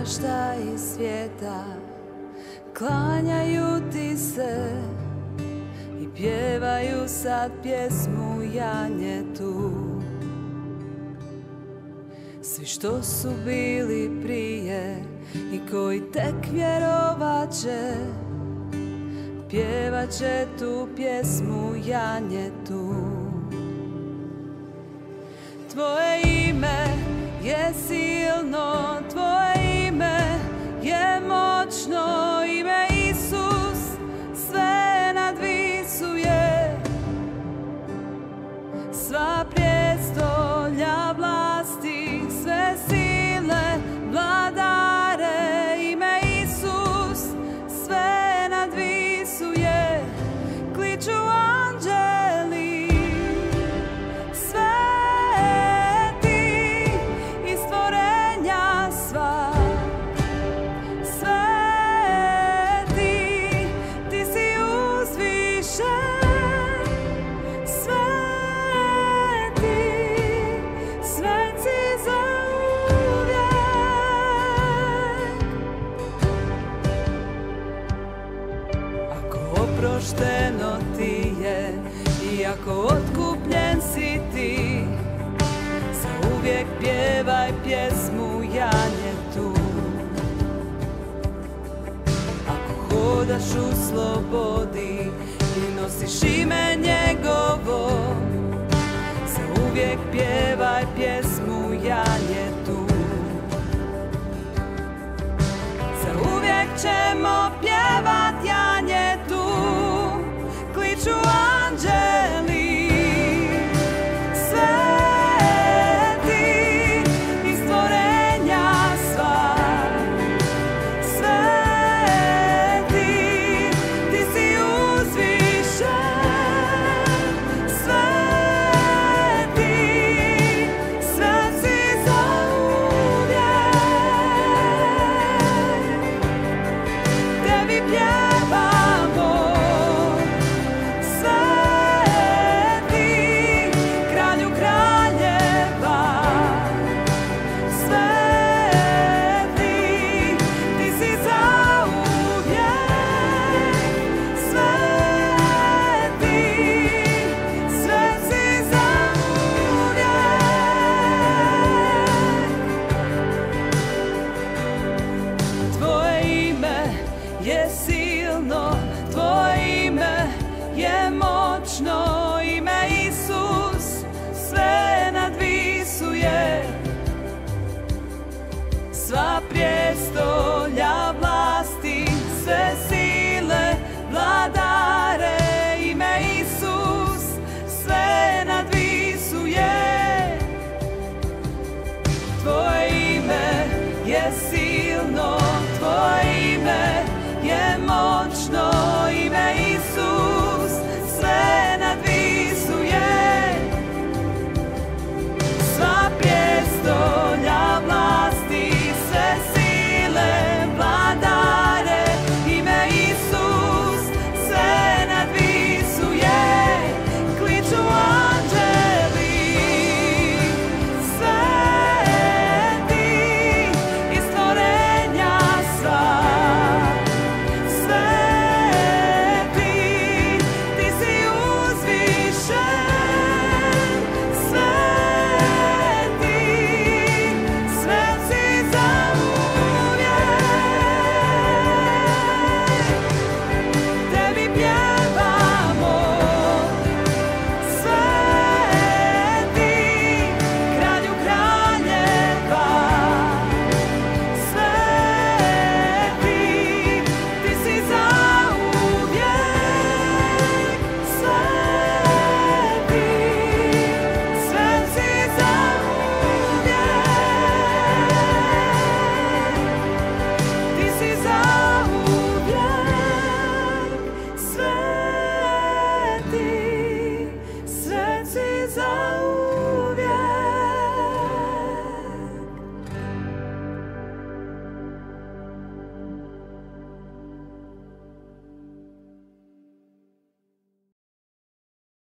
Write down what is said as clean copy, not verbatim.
naraštaji svijeta klanjaju ti se i pjevaju sad pjesmu janjetu. Svi što su bili prije i koji tek vjerovat će, pjevat će tu pjesmu janjetu. Tvoje ime je silno, tvoje ime je moćno, ime Isus sve nadvisuje. Sva prijestolja vlasti, sve sile vladare, ime Isus sve nadvisuje. Kliču anđeli, sveti i stvorenja sva. Sveti, ti si uzvišen. Oprošteno ti je, iako otkupljen si ti, zauvijek pjevaj pjesmu janjetu. Ako hodaš u slobodi i nosiš ime njegovo,